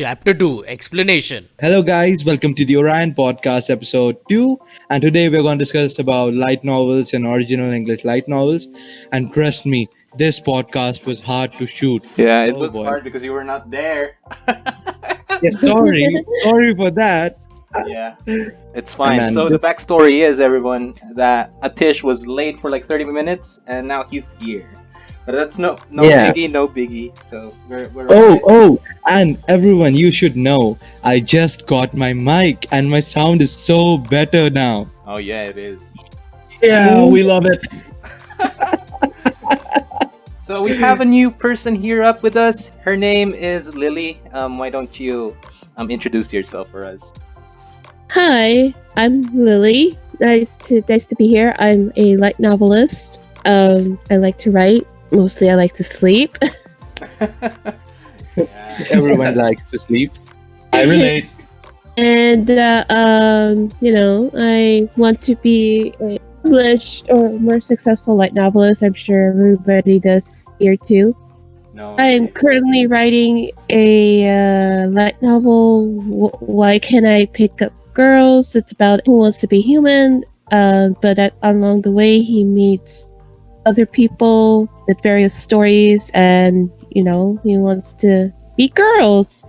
Chapter 2 Explanation. Hello guys, welcome to the Orion podcast episode 2, and today we're going to discuss about light novels and original English light novels. And trust me, this podcast was hard to shoot. Yeah, it Oh was boy. hard because you were not there. Yeah, sorry for that. Yeah, it's fine. man, So the just- backstory is, everyone, that Atish was late for like 30 minutes and now he's here. But that's no Yeah. biggie, no biggie. So we're Oh, and everyone, you should know, I just got my mic and my sound is so better now. Oh yeah, it is. Yeah, we love it. So we have a new person here up with us. Her name is Lily. Why don't you introduce yourself for us? Hi, I'm Lily. Nice to be here. I'm a light novelist. I like to write. Mostly, I like to sleep. Yeah. Everyone likes to sleep. I relate. And I want to be a published or more successful light novelist. I'm sure everybody does here too. No. I'm currently writing a light novel. Why Can I Pick Up Girls? It's about who wants to be human, but along the way he meets other people with various stories, and he wants to be girls.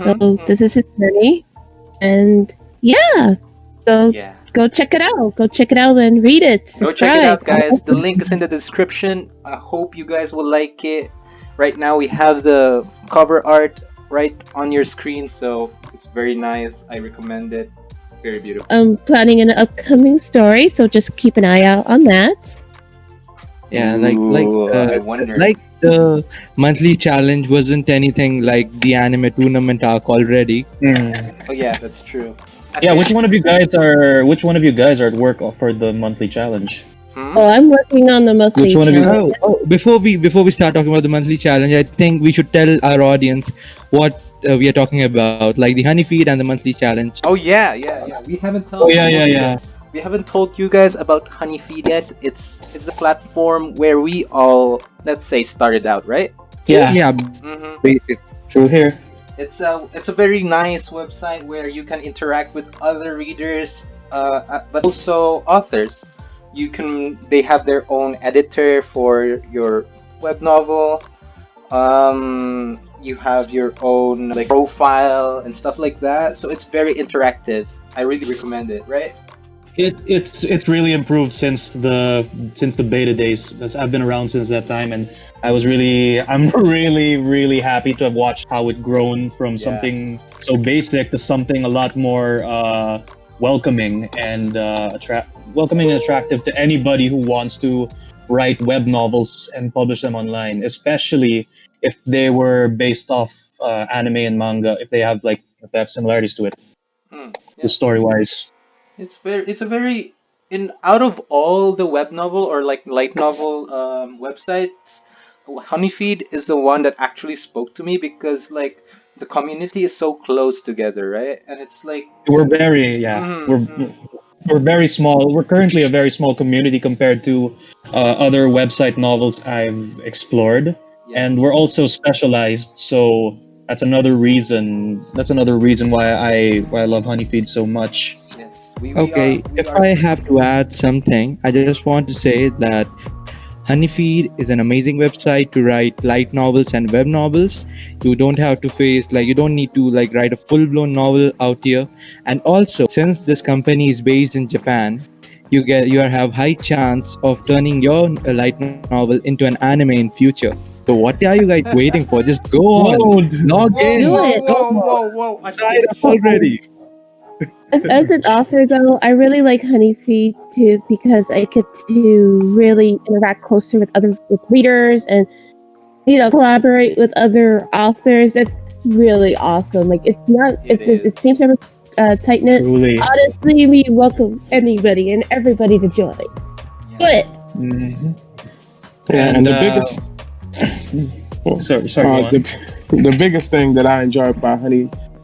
So this is his journey, and so Yeah. go check it out. Go check it out and read it. Go check it out, Subscribe. guys. The link is in the description. I hope you guys will like it. Right now, we have the cover art right on your screen, so it's very nice. I recommend it. Very beautiful. I'm planning an upcoming story, so just keep an eye out on that. Yeah, Ooh, I wonder. like the monthly challenge wasn't anything like the anime tournament arc already. Oh yeah, that's true. Yeah, which one of you guys are at work for the monthly challenge? Hmm? Oh, I'm working on the monthly. Which one of you- challenge. Before we start talking about the monthly challenge, I think we should tell our audience what we are talking about, like the Honeyfeed and the monthly challenge. Oh yeah. We haven't told. Oh yeah. We haven't told you guys about Honeyfeed yet. It's the platform where we all, let's say, started out, right? Yeah, Yeah, Mm-hmm. basic. true here. It's a very nice website where you can interact with other readers, but also authors. They have their own editor for your web novel. You have your own like profile and stuff like that. So it's very interactive. I really recommend it. Right? It's really improved since the beta days. Because I've been around since that time, and I'm really happy to have watched how it grown from something so basic to something a lot more welcoming and attractive to anybody who wants to write web novels and publish them online, especially if they were based off anime and manga. If they have similarities to it, Yeah. story wise. It's a very out of all the web novel or like light novel websites, Honeyfeed is the one that actually spoke to me because like the community is so close together, right? And it's like We're very we're very small. We're currently a very small community compared to other website novels I've explored, and we're also specialized. So that's another reason. That's another reason why I love Honeyfeed so much. yes, Okay, if I have to add something, I just want to say that Honeyfeed is an amazing website to write light novels and web novels. You don't have to you don't need to write a full-blown novel out here. And also, since this company is based in Japan, you have high chance of turning your light novel into an anime in future. So what are you guys waiting for? Just go on, log in, Do it. Whoa! sign up already. As an author, though, I really like Honeyfeed too because I get to really interact closer with readers and collaborate with other authors. It's really awesome. Like it seems ever tight knit. Truly. Honestly, we welcome anybody and everybody to join. Do it. Mm-hmm. Yeah, and the biggest Sorry. Go on. the biggest thing that I enjoy about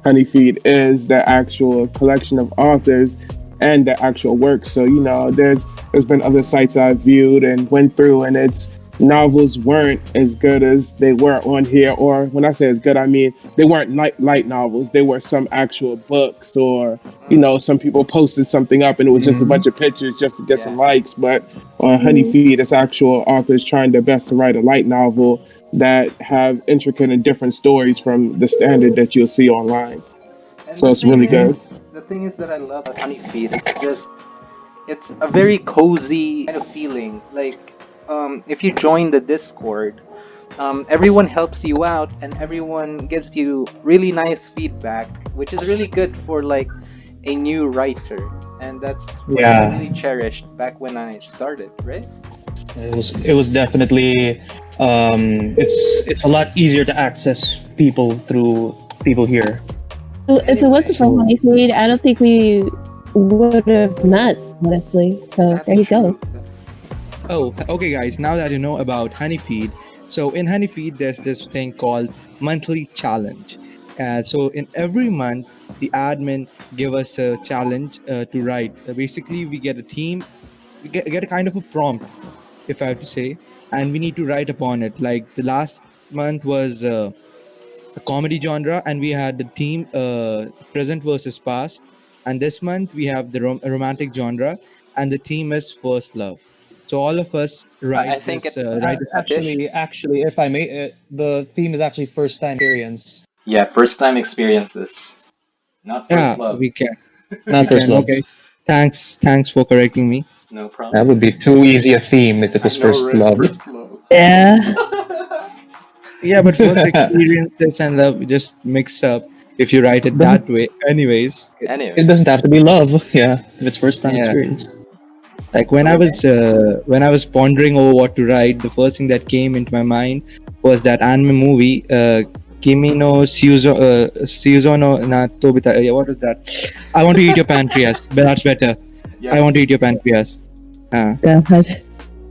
Honeyfeed is the actual collection of authors and the actual work. So there's been other sites I've viewed and went through, and it's novels weren't as good as they were on here. Or when I say as good, I mean they weren't light novels. They were some actual books, or some people posted something up and it was just a bunch of pictures just to get some likes. But on Honeyfeed, it's actual authors trying their best to write a light novel that have intricate and different stories from the standard that you'll see online. And So it's really good. the thing is that I love about Honeyfeed, it's a very cozy kind of feeling. Like, if you join the Discord, everyone helps you out and everyone gives you really nice feedback, which is really good for like a new writer. And that's what I really cherished back when I started, right? It was definitely it's a lot easier to access people through people here. So if it wasn't for Honeyfeed, I don't think we would have met, honestly. So there you go. Oh, okay, guys. Now that you know about Honeyfeed, so in Honeyfeed, there's this thing called monthly challenge. So in every month, the admin give us a challenge to write. Basically, we get a theme, we get a kind of a prompt, if I have to say, and we need to write upon it. Like the last month was a comedy genre, and we had the theme present versus past. And this month we have the romantic genre, and the theme is first love. So all of us I write think this. it Write. Actually, if I may, the theme is actually first time experience. Yeah, first time experiences, not first Yeah, love. we can. Not first love. Okay. Thanks for correcting me. No That problem. would be too easy a theme if it was I know, first right? love. First love. Yeah. Yeah, but first experiences and love just mix up if you write it that way. Anyways, Anyway, It doesn't have to be love. Yeah, if it's first time yeah. experience. Like when I was pondering over what to write, the first thing that came into my mind was that anime movie, Kimi no Suzo no na Tobita. Yeah, what was that? I want to eat your pancreas, but that's better. I want to eat your pancreas. God.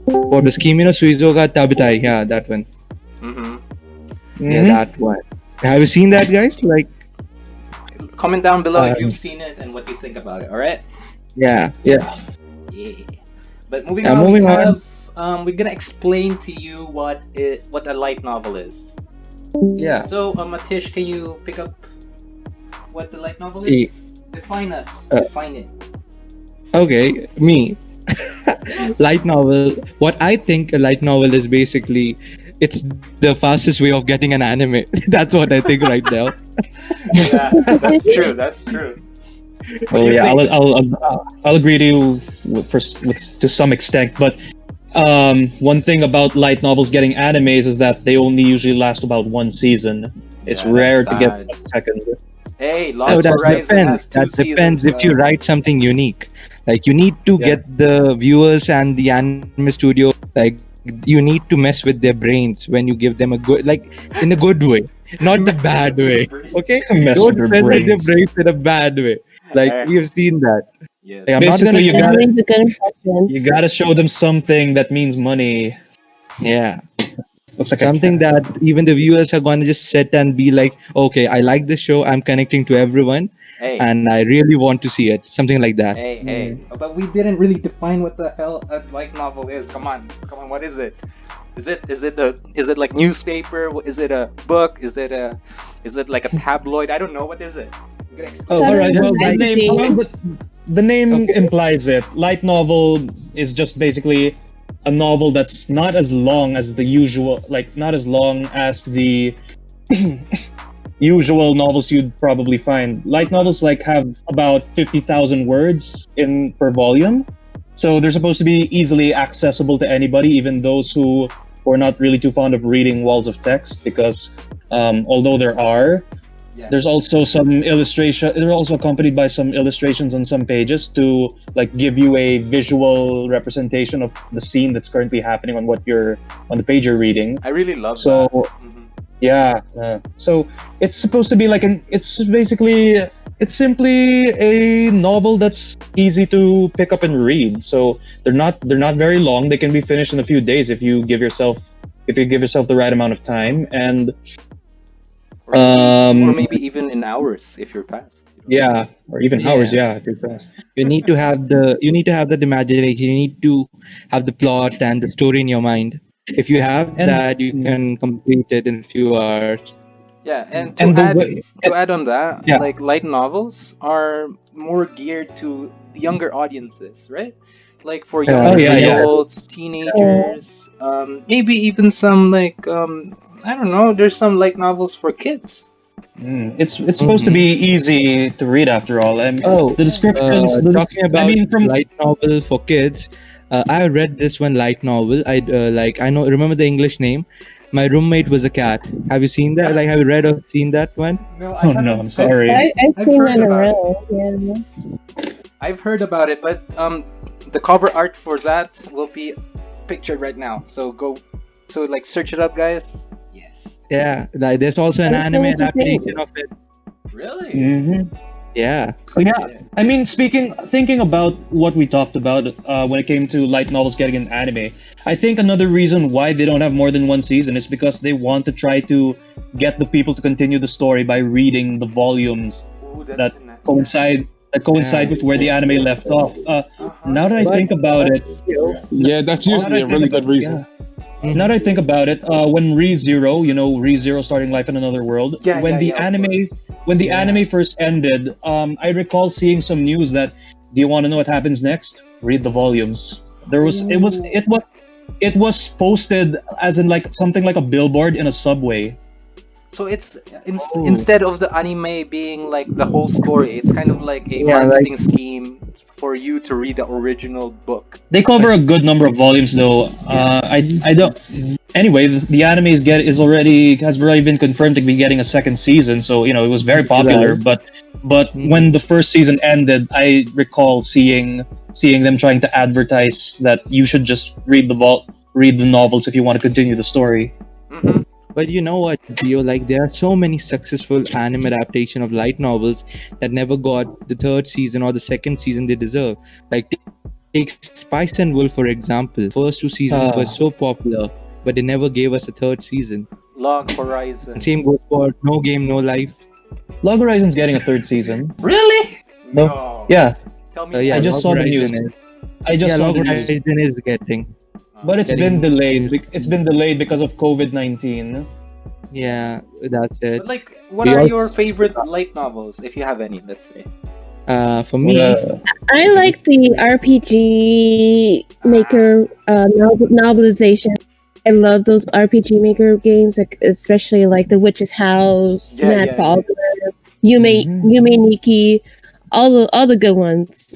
What was Kimi no Suizo ga Tabitai? Yeah, that one. Mm-hmm. Yeah, that one. Have you seen that, guys? Like, Comment down below if you've seen it and what you think about it. All right. yeah. Yeah. But moving on, Moving we on. have we're gonna explain to you what a light novel is. Yeah. So, Atish, can you pick up what the light novel is? Define us. Define it. Okay, me. Light novel. What I think a light novel is basically, it's the fastest way of getting an anime. That's what I think right now. Yeah, that's true. That's true. Oh yeah, I'll agree to you to some extent, but one thing about light novels getting animes is that they only usually last about one season. It's Yeah, rare that's to get sad. a second. Hey, No, Lost that Horizon has depends. 2 That depends seasons. if you write something unique. Like you need to get the viewers and the anime studio. Like you need to mess with their brains when you give them a good, like in a good way, not the bad way. Okay, Mess don't with their mess with their brains. brains in a bad way. Like we have seen that. Yes. Like, I'm not Basically, gonna. you gotta Always a good impression. you gotta show them something that means money. Yeah. Looks like Something that even the viewers are going to just sit and be like, okay, I like this show, I'm connecting to everyone, Hey. and I really want to see it. Something like that. Hey. But we didn't really define what the hell a light novel is. Come on. What is it? Is it like newspaper? Is it a book? Is it like a tabloid? I don't know. What is it? You gotta explain. Oh, all right. Well, Magazine. the name Okay. implies it. Light novel is just basically a novel that's not as long as the usual, like not as long as the usual novels you'd probably find. Light novels like have about 50,000 words in per volume, so they're supposed to be easily accessible to anybody, even those who are not really too fond of reading walls of text. Because although there's also some illustration. They're also accompanied by some illustrations on some pages to like give you a visual representation of the scene that's currently happening on the page you're reading. I really love So that. Mhm. yeah, so it's supposed to be like it's simply a novel that's easy to pick up and read. So they're not very long. They can be finished in a few days if you give yourself the right amount of time. And Or maybe even in hours if you're fast. yeah, or even Yeah. hours. Yeah, if you're fast. You need to have that imagination. You need to have the plot and the story in your mind. If you have And that, you can complete it in a few hours. Yeah, and and the way, to add on that, yeah. like light novels are more geared to younger audiences, right? Like for Oh younger yeah, yeah. adults, teenagers, maybe even some like I don't know. There's some light novels for kids. It's supposed to Mhm. be easy to read after all, and Oh, the descriptions. talking I about mean, from light novel for kids, I read this one light novel. I know remember the English name. My roommate was a cat. Have you seen that? Like, have you read or seen that one? No, I oh no, haven't. I'm sorry. I've I've seen heard that about it. around. Yeah. I've heard about it, but the cover art for that will be pictured right now. So like search it up, guys. Yeah. Yeah, like there's also an I anime don't know what to say. adaptation of it. Really? Mm-hmm. Yeah. Oh, yeah. I mean, thinking about what we talked about when it came to light novels getting an anime, I think another reason why they don't have more than one season is because they want to try to get the people to continue the story by reading the volumes Ooh, that that's coincide with where the anime left off. Now that I But think about it, Yeah, that's now that usually I a think really about good reason. now that I think about it, when ReZero starting life in another world, Yeah, when yeah, the yeah, of anime course. when the Yeah. anime first ended, I recall seeing some news that, do you want to know what happens next? Read the volumes. It was posted as in like something like a billboard in a subway. So it's Oh. instead of the anime being like the whole story, it's kind of like a Yeah, marketing scheme for you to read the original book. They cover a good number of volumes, though. I don't. Anyway, the anime has already been confirmed to be getting a second season, so it was very popular. Right. But when the first season ended, I recall seeing them trying to advertise that you should just read the novels if you want to continue the story. Mm-hmm. But you know what, Gio? Like, there are so many successful anime adaptation of light novels that never got the third season or the second season they deserve. Like, take Spice and Wolf for example. First two seasons were so popular, but they never gave us a third season. Log Horizon. And same goes for No Game No Life. Log Horizon's getting a third season. Really? No. Yeah, Tell me. Yeah, I just Log saw the Horizon news. is- I just yeah, saw Log the news. Horizon is getting. But it's Getting- been delayed. It's been delayed because of COVID-19. Yeah, that's it. But like, what We are also- your favorite light novels, if you have any? Let's say. For me, I like the RPG Maker novelization. I love those RPG Maker games, like especially like The Witch's House, Yeah, Mad yeah, Fogger, Yume Mhm. Yume Nikki, all the good ones.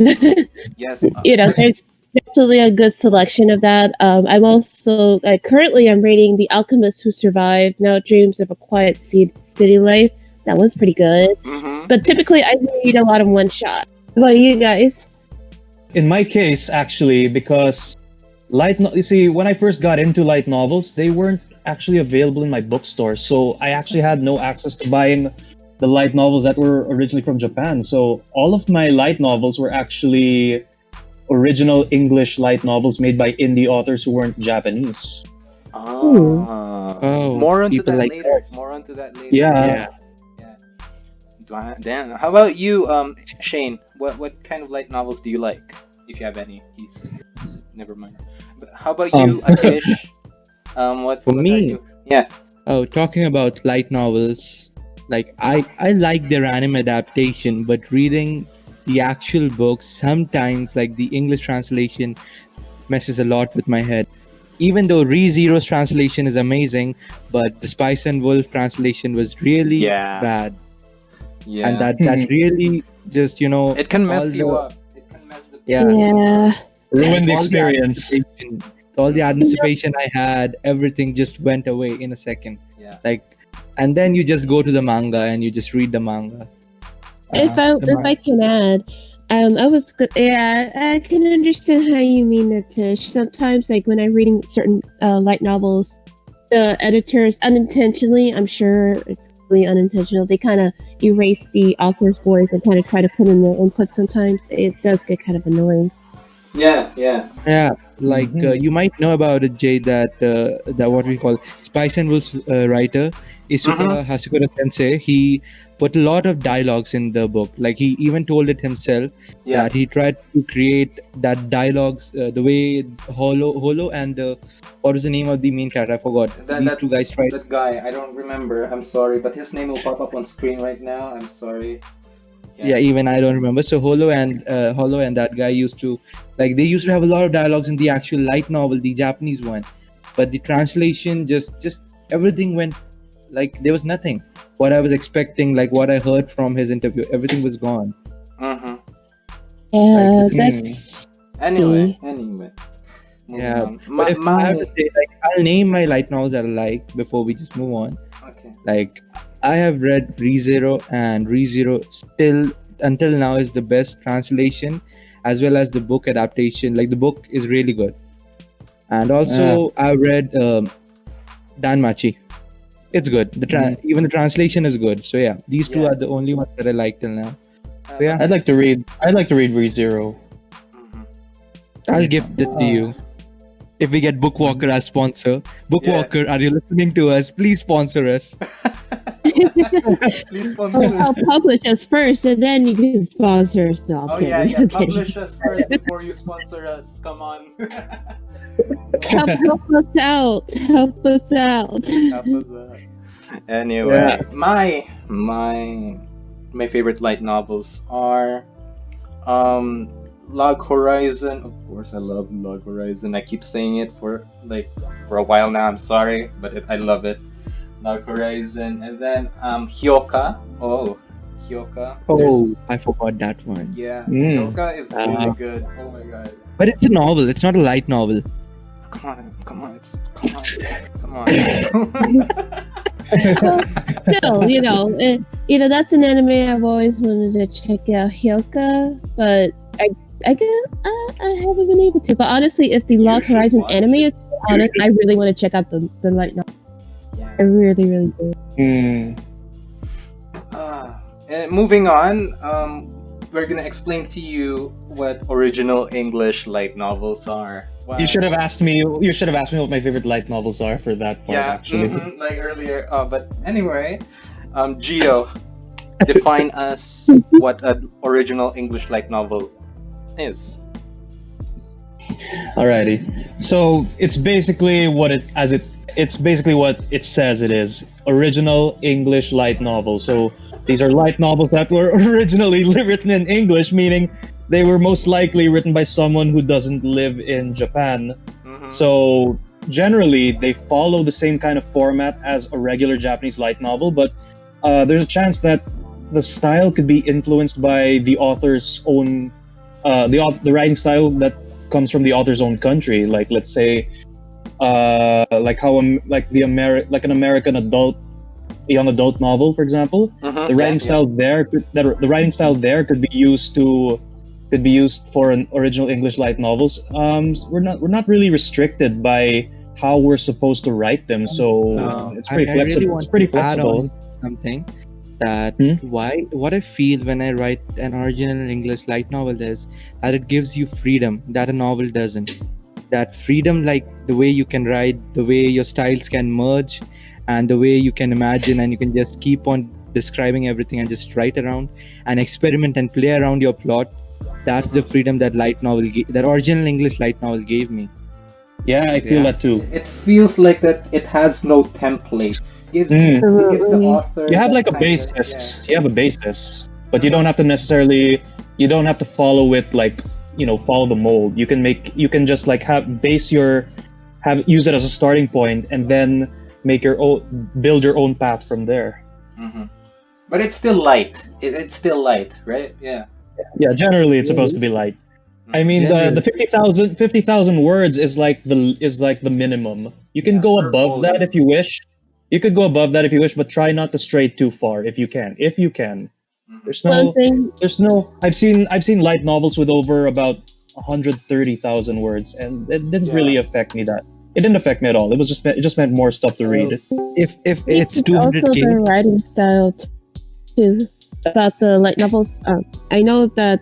Yes. There's definitely a good selection of that. I'm also currently I'm reading The Alchemist Who Survived Now Dreams of a Quiet City Life. That one's pretty good. Mm-hmm. But typically I read a lot of one shot. What about you guys? In my case, actually, because you see, when I first got into light novels, they weren't actually available in my bookstore, so I actually had no access to buying the light novels that were originally from Japan. So all of my light novels were actually original English light novels made by indie authors who weren't Japanese. Oh, More onto people that like later. us. More onto that later. Yeah. Damn. How about you, Shane? What kind of light novels do you like? If you have any, please. Never mind. But how about you, Atish? What For what me? are you? Yeah. Oh, talking about light novels, like I like their anime adaptation, but reading the actual books sometimes, like the English translation, messes a lot with my head. Even though ReZero's translation is amazing, but the Spice and Wolf translation was really Yeah. bad, Yeah. and that really just it can mess all you the- up. It can mess the Yeah. Yeah. Ruined the all experience. all the anticipation I had, everything just went away in a second. Yeah. Like, and then you just go to the manga and you just read the manga. If I can add, I can understand how you mean it, Tish. Sometimes, like when I'm reading certain light novels, the editors unintentionally, I'm sure it's really unintentional, they kind of erase the author's voice and kind of try to put in their input. Sometimes it does get kind of annoying. Yeah. Yeah, like you might know about it, Jay. That what we call Spice and Wolf's writer Hasukura Sensei. He put a lot of dialogues in the book. Like he even told it himself Yeah. that he tried to create that dialogues the way Holo and what was the name of the main character? I forgot. These two guys tried. That guy, I don't remember. I'm sorry, but his name will pop up on screen right now. I'm sorry. Yeah, even I don't remember. So Holo and that guy used to they used to have a lot of dialogues in the actual light novel, the Japanese one, but the translation just everything went there was nothing. What I was expecting, like what I heard from his interview, everything was gone. Mm-hmm. That's Anyway. Yeah, but if I have to say, I'll name my light novels that I like before we just move on. Okay. I have read ReZero, and ReZero still until now is the best translation as well as the book adaptation. Like the book is really good, and also I read Danmachi. It's good. Even the translation is good. So yeah, these two are the only ones that I like till now. So yeah, I'd like to read ReZero. I'll gift it to you. If we get Bookwalker as sponsor. Bookwalker, are you listening to us? Please sponsor us. Please sponsor. I'll publish us first, and then you can sponsor us. No, I'm kidding. Yeah. Publish us first before you sponsor us. Come on. Help us out. Help us out. Anyway, my favorite light novels are Log Horizon. Of course, I love Log Horizon. I keep saying it for a while now. I'm sorry, but I love it. Log Horizon, and then Hyoka. Oh, Hyoka. Oh, I forgot that one. Yeah, Hyoka is really good. Oh my god. But it's a novel. It's not a light novel. Come on. Still, that's an anime I've always wanted to check out, Hyoka, but I haven't been able to. But honestly, if the Log Horizon anime is honest, I really want to check out the light novel. I really, really do. Moving on, we're gonna explain to you what original English light novels are. Wow. You should have asked me. You should have asked me what my favorite light novels are for that part. Actually, like earlier. But anyway, Gio, define us what an original English light novel is. Alrighty. So it's basically what it says it is. Original English light novel. So these are light novels that were originally written in English, meaning they were most likely written by someone who doesn't live in Japan. So generally, they follow the same kind of format as a regular Japanese light novel, but there's a chance that the style could be influenced by the author's own, the writing style that comes from the author's own country. Like, let's say, an American young adult novel, for example. The writing style there could be used for an original English light novels. We're not really restricted by how we're supposed to write them, so it's pretty flexible. Really it's pretty flexible. Add on something that what I feel when I write an original English light novel is that it gives you freedom that a novel doesn't. That freedom, like the way you can write, the way your styles can merge, and the way you can imagine, and you can just keep on describing everything and just write around and experiment and play around your plot. That's the freedom that that original English light novel gave me. Yeah, I feel that too. It feels like that it has no template. It gives the author. You have like a basis. You have a basis, but you don't have to necessarily. You don't have to follow it follow the mold. You can just use it as a starting point, and then build your own path from there. But it's still light. It's still light, right? Yeah. Yeah, generally it's supposed to be light. I mean, the 50,000 words is like the minimum. You can go above that if you wish. You could go above that if you wish, but try not to stray too far if you can. There's no. I've seen light novels with over about 130,000 words, and it didn't really affect me. It didn't affect me at all. It just meant more stuff to read. If it's 200K. Also the writing style too. About the light novels, I know that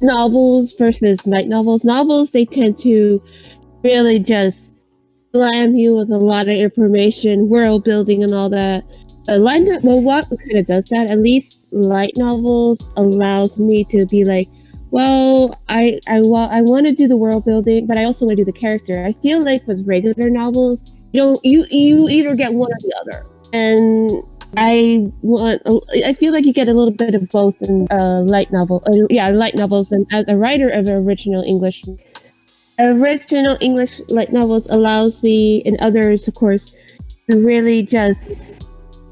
novels versus light novels. Novels, they tend to really just slam you with a lot of information, world building, and all that. Well, what kind of does that? At least light novels allows me to be like, well, I want to do the world building, but I also want to do the character. I feel like with regular novels, you either get one or the other, and I feel like you get a little bit of both in light novel. Light novels, and as a writer of original English light novels allows me and others, of course, to really just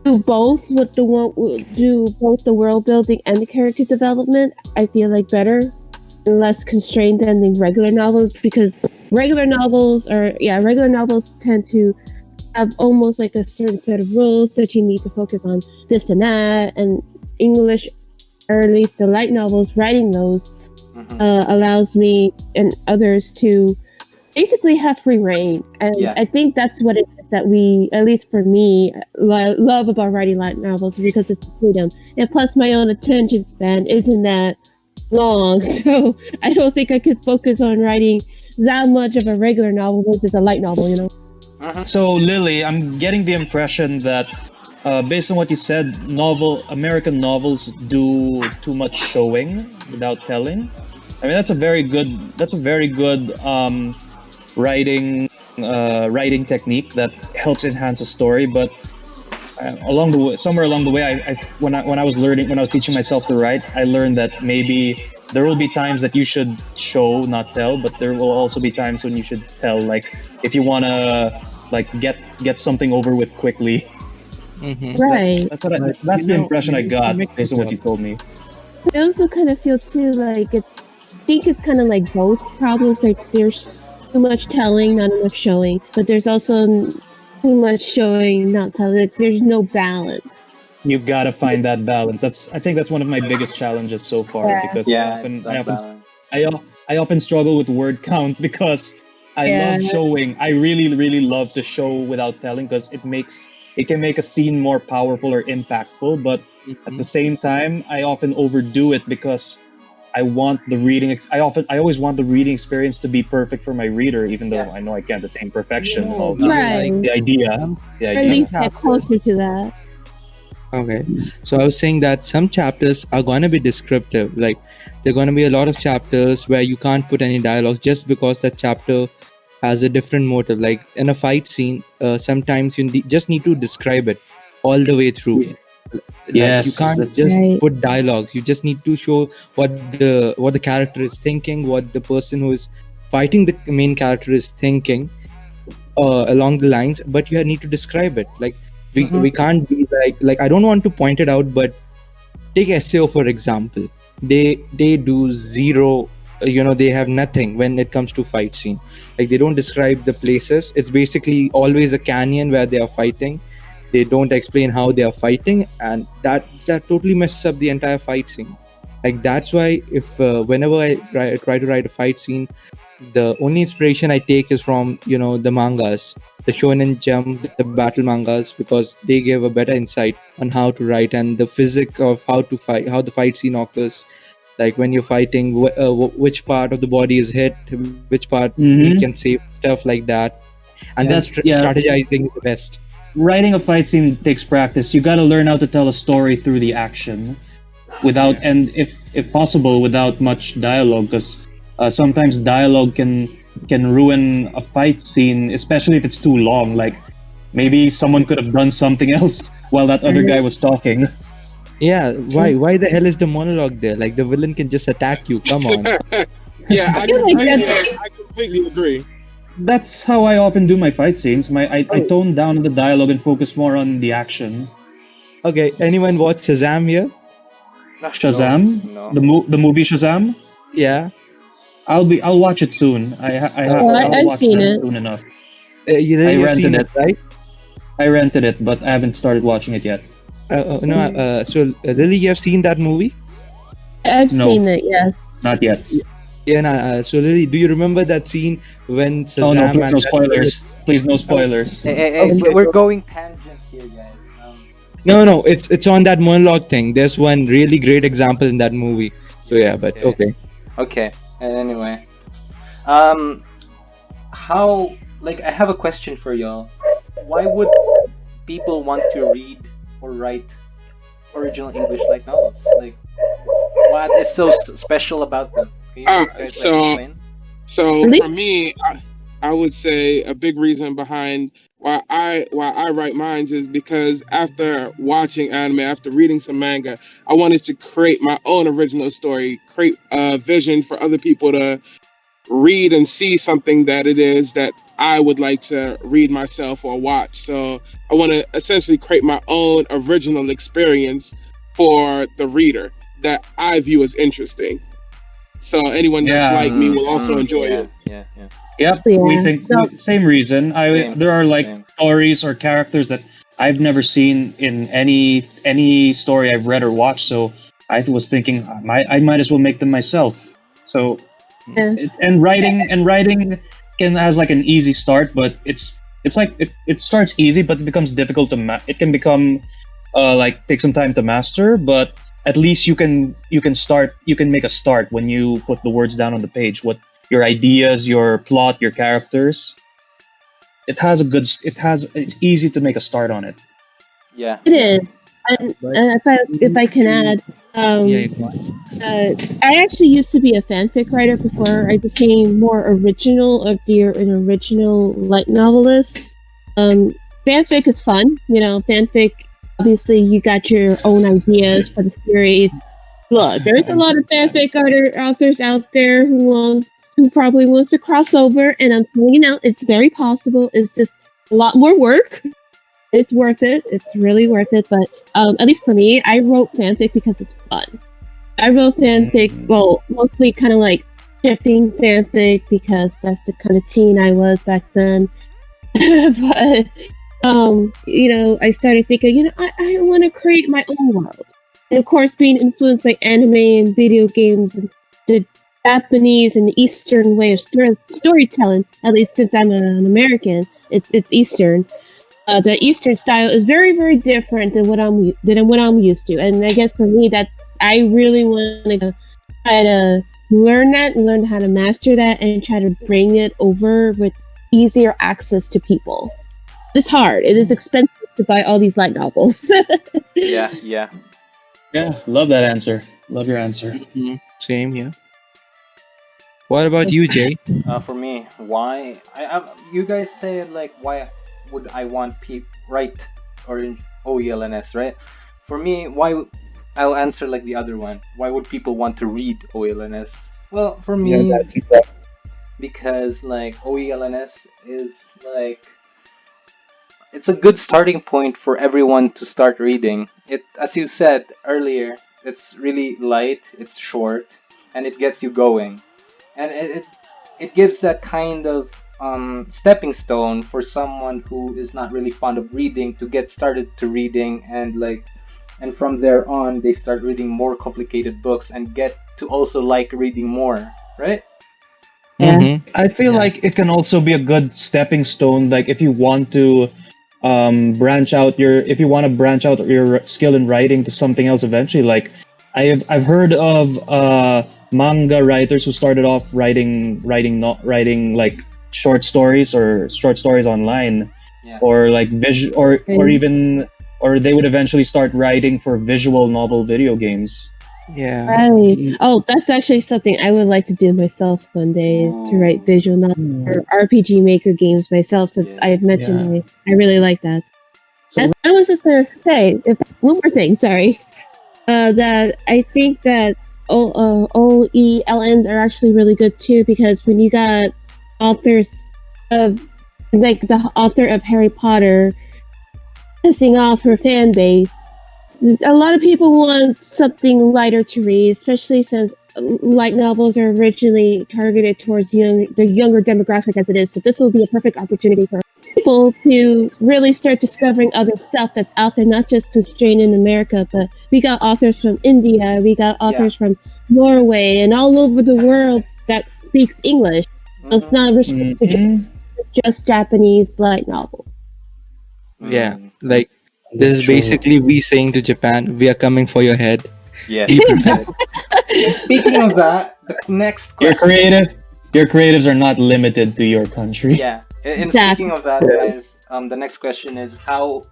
do both do both the world building and the character development. I feel like better and less constrained than the regular novels, because regular novels tend to have almost like a certain set of rules that you need to focus on this and that, and English, or at least the light novels, writing those allows me and others to basically have free reign. And I think that's what it is that we, at least for me, love about writing light novels, because it's freedom. And plus my own attention span isn't that long, so I don't think I could focus on writing that much of a regular novel versus a light novel, you know? So Lily, I'm getting the impression that based on what you said, American novels do too much showing without telling. I mean, that's a very good writing technique that helps enhance a story. But somewhere along the way, when I was teaching myself to write, I learned that maybe there will be times that you should show, not tell, but there will also be times when you should tell. Like if you wanna get something over with quickly. Right. That's the impression I got based on what you told me. I also kind of feel too like I think it's kind of like both problems. Like there's too much telling, not enough showing, but there's also too much showing, not telling. Like, there's no balance. You've got to find that balance. I think that's one of my biggest challenges so far, because I often struggle with word count, because I love showing. I really, really love to show without telling, because it can make a scene more powerful or impactful. But at the same time, I often overdo it, because I want the reading. I always want the reading experience to be perfect for my reader, even though I know I can't attain perfection. Of the idea. At least get closer to that. Okay, so I was saying that some chapters are going to be descriptive. Like there are going to be a lot of chapters where you can't put any dialogue just because that chapter has a different motive. Like in a fight scene, sometimes you just need to describe it all the way through. Yes, you can't just put dialogues. You just need to show what the character is thinking, what the person who is fighting the main character is thinking along the lines, but you need to describe it. Like we can't be like I don't want to point it out, but take SEO for example. They do zero, they have nothing when it comes to fight scene. Like they don't describe the places. It's basically always a canyon where they are fighting. They don't explain how they are fighting, and that totally messes up the entire fight scene. Like that's why if whenever I try to write a fight scene, the only inspiration I take is from the mangas, the Shonen Jump, the battle mangas, because they give a better insight on how to write and the physics of how to fight, how the fight scene occurs. Like when you're fighting, which part of the body is hit, which part you can save, stuff like that. And then strategizing is the best. Writing a fight scene takes practice. You got to learn how to tell a story through the action, and if possible, without much dialogue, because sometimes dialogue can ruin a fight scene, especially if it's too long. Like maybe someone could have done something else while that other guy was talking. Yeah, why the hell is the monologue there? Like the villain can just attack you. Come on. I completely agree. That's how I often do my fight scenes. I tone down the dialogue and focus more on the action. Okay, anyone watch Shazam here? Shazam? No. The movie Shazam? Yeah. I'll watch it soon. I'll watch it soon enough. You've seen it, right? I rented it, but I haven't started watching it yet. So Lily, you have seen that movie? I've seen it, yes. Not yet. Yeah, so Lily, do you remember that scene when Shazam... Oh no, please no spoilers. Please no spoilers. Hey, we're going tangent here, guys. No, it's on that monologue thing. There's one really great example in that movie. So yeah, but okay. Okay, anyway. I have a question for y'all. Why would people want to read or write original English light novels? Like, what is so special about them? Can you guys explain? So Really? for me, I would say a big reason behind why I write mines is because after watching anime, after reading some manga, I wanted to create my own original story, create a vision for other people to read and see something that it is that I would like to read myself or watch. So I want to essentially create my own original experience for the reader that I view as interesting. So anyone that's Yeah. like me will also enjoy it. Yeah. Yep, Yeah. we think same reason. There are like Same. stories or characters that I've never seen in any story I've read or watched. So I was thinking I might as well make them myself. So Yeah. and writing can has like an easy start, but it's like it starts easy, but it becomes difficult to it can become like take some time to master, but at least you can make a start when you put the words down on the page. What your ideas, your plot, your characters. It's easy to make a start on it. Yeah. It is. And if I can add, Yeah, go on. I actually used to be a fanfic writer before I became more original an original light novelist. Fanfic is fun, fanfic. Obviously, you got your own ideas for the series. Look, there's a lot of fanfic authors out there who probably wants to cross over, and I'm pointing out it's very possible. It's just a lot more work. It's worth it. It's really worth it. But at least for me, I wrote fanfic because it's fun. I wrote fanfic, well, mostly kind of like shipping fanfic because that's the kind of teen I was back then. But I started thinking, I want to create my own world. And of course, being influenced by anime and video games and the Japanese and the Eastern way of storytelling, at least since I'm an American, it's Eastern. The Eastern style is very, very different than what I'm used to, and I guess for me that I really want to try to learn that and learn how to master that and try to bring it over with easier access to people. It's hard. It is expensive to buy all these light novels. Yeah. Yeah, love that answer. Love your answer. Mhm. Same here. What about you, Jay? For me, why? You guys say like, why would I want write or OELNS, right? For me, why? I'll answer like the other one. Why would people want to read OELNS? Well, for me, that's exactly. because like OELNS is like it's a good starting point for everyone to start reading. It, as you said earlier, it's really light, it's short, and it gets you going. And it gives that kind of stepping stone for someone who is not really fond of reading to get started to reading, and from there on they start reading more complicated books and get to also like reading more, right? Yeah. Mhm. I feel like it can also be a good stepping stone. Like if you want to branch out your skill in writing to something else eventually. Like I've heard of manga writers who started off writing like short stories online, Yeah. or like or they would eventually start writing for visual novel video games. Yeah. Right. Oh, that's actually something I would like to do myself one day, is to write visual novel or RPG Maker games myself, since Yeah. I've mentioned I really like that. So- And I was just going to say, one more thing, sorry. That I think that OELNs are actually really good too, because when you got authors of, like the author of Harry Potter, pissing off her fan base, a lot of people want something lighter to read, especially since light novels are originally targeted towards the younger demographic as it is. So this will be a perfect opportunity for people to really start discovering other stuff that's out there, not just constrained in America, but we got authors from India, we got authors from Norway, and all over the world that speaks English. So it's not restricted to just Japanese light novels. Yeah. Like this is True. basically we saying to Japan, we are coming for your head. Yes. Be prepared. And speaking of that, the next Your question. creatives are not limited to your country. Yeah. And Exactly. speaking of that, guys, the next question is how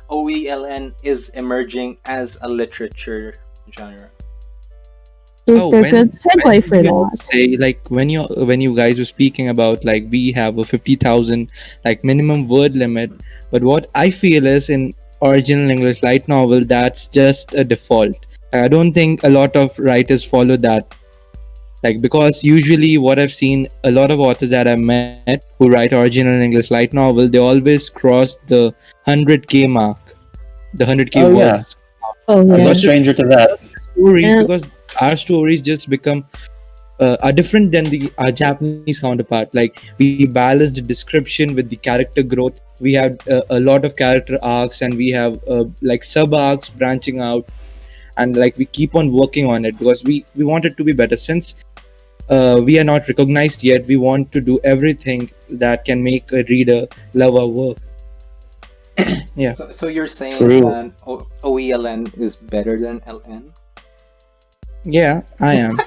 OELN is emerging as a literature genre? Is Oh, there a good segue for you all that? say, like, when you guys were speaking about, like, we have a 50,000 like minimum word limit, but what I feel is in original English light novel, that's just a default. I don't think a lot of writers follow that, like, because usually what I've seen, a lot of authors that I've met who write original English light novel, they always cross the 100K mark, the 100K Oh yeah, words. Oh I'm no yeah. stranger to that. Stories, Yeah. because our stories just become are different than the our Japanese counterpart. Like, we balance the description with the character growth. We have a lot of character arcs, and we have like sub arcs branching out, and like we keep on working on it because we want it to be better. Since we are not recognized yet, we want to do everything that can make a reader love our work. Yeah. So you're saying True. that OELN is better than LN? Yeah, I am.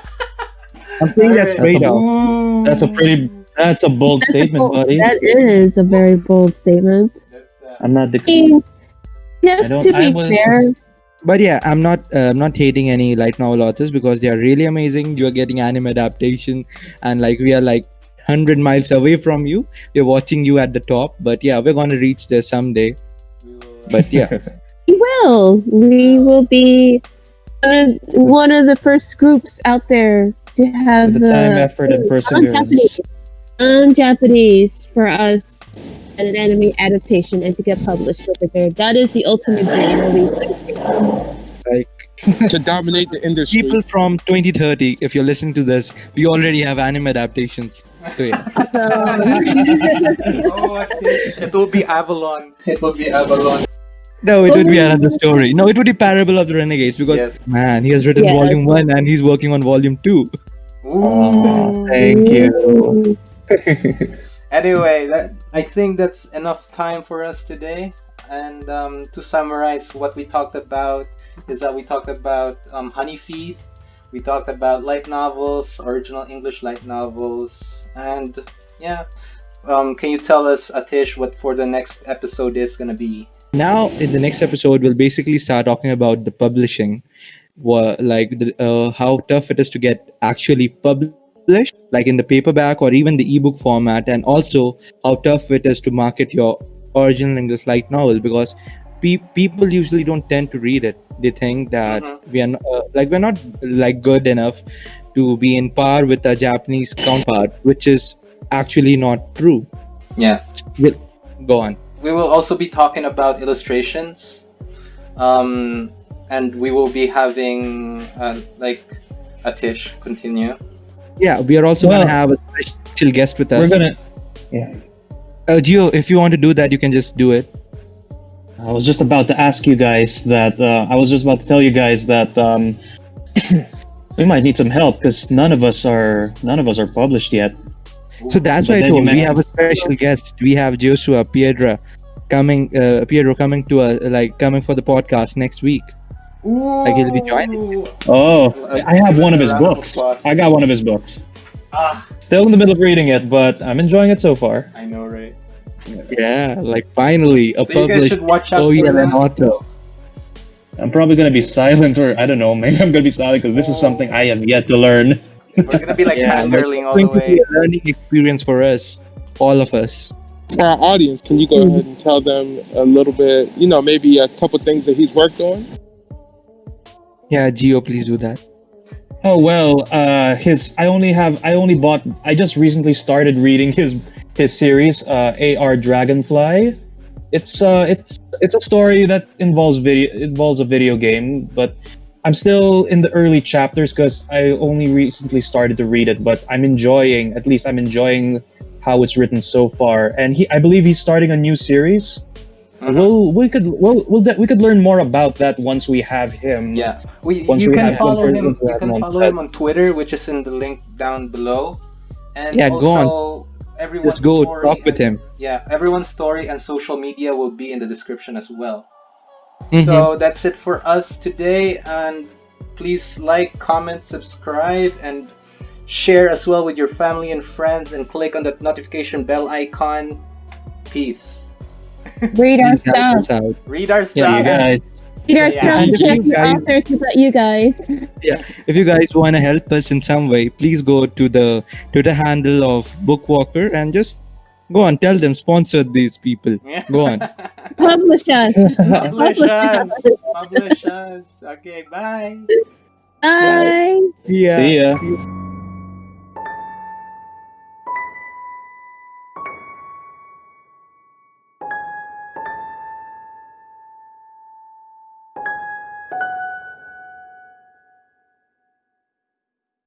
I'm saying that straight out. That's a bold statement, buddy. That is a very bold statement. I'm not I the. mean, yes, don't- to I be was- fair, But yeah, I'm not hating any light novel authors because they are really amazing. You are getting anime adaptation, and like we are like 100 miles away from you. We're watching you at the top, but yeah, we're gonna reach there someday. But yeah, we will. We will be one of the first groups out there to have With the time, effort, and perseverance. Japanese for us and an anime adaptation and to get published over there. That is the ultimate dream. At least. like To dominate the industry. people from 2030, if you're listening to this, we already have anime adaptations. So yeah, It will be Avalon. It will be Avalon. no, it would be another story. No, it would be Parable of the Renegades because Yes. man, he has written Yes. volume 1 and he's working on volume 2. Ooh. Thank you. Ooh. Anyway, I think that's enough time for us today. And to summarize, what we talked about is that we talked about Honeyfeed, we talked about light novels, original English light novels, and yeah. Can you tell us, Atish, what for the next episode is gonna be? Now, in the next episode, we'll basically start talking about the publishing, how tough it is to get actually published, like in the paperback or even the ebook format, and also how tough it is to market your original English light novel because people usually don't tend to read it. They think that we are not, we're not like good enough to be in par with a Japanese counterpart, which is actually not true. Yeah. Go on. We will also be talking about illustrations, and we will be having like Atish continue. Yeah, we are also Well, gonna have a special guest with us. We're gonna. Yeah. Gio, if you want to do that, you can just do it. I was just about to ask you guys that. I was just about to tell you guys that we might need some help because none of us are published yet. So that's But why I then told you we mentioned- have a special guest. We have Joshua Piedra coming coming for the podcast next week. Like, he'll be joining. Oh, I have one of his Round of books. applause. I got one of his books. Ah, Still in the middle of reading it, but I'm enjoying it so far. I know, right? Yeah, like finally a So you guys published should watch out for OELN that. author. I'm probably gonna be silent, or I don't know. Maybe I'm gonna be silent because this is something I have yet to learn. We're gonna be like Yeah, like, fangirling it's all the going to be way. a learning experience for us, all of us. For our audience, can you go ahead and tell them a little bit, maybe a couple things that he's worked on? Yeah, Gio, please do that. Oh well, I just recently started reading his series, AR Dragonfly. It's a story that involves a video game, but I'm still in the early chapters because I only recently started to read it, but I'm enjoying how it's written so far. And I believe he's starting a new series. We could learn more about that once we have him. Yeah, Once you we can have follow him him. for You can follow him on Twitter, which is in the link down below. And Yeah, go on. also, everyone's Just go story talk with and- him. Yeah, everyone's story and social media will be in the description as well. Mhm. So that's it for us today, and please like, comment, subscribe, and share as well with your family and friends, and click on that notification bell icon. Peace. Read our Please help stuff. us out. Read our Yeah. See you stuff. guys. Read our Yeah. stuff. And You if can't you be guys- authors without you guys. If you guys want to help us in some way, please go to the Twitter handle of Bookwalker and just go on, tell them sponsor these people. Go on. Publish us. Publish us. Publish us. Okay, bye. Bye. Yeah. See ya. See you.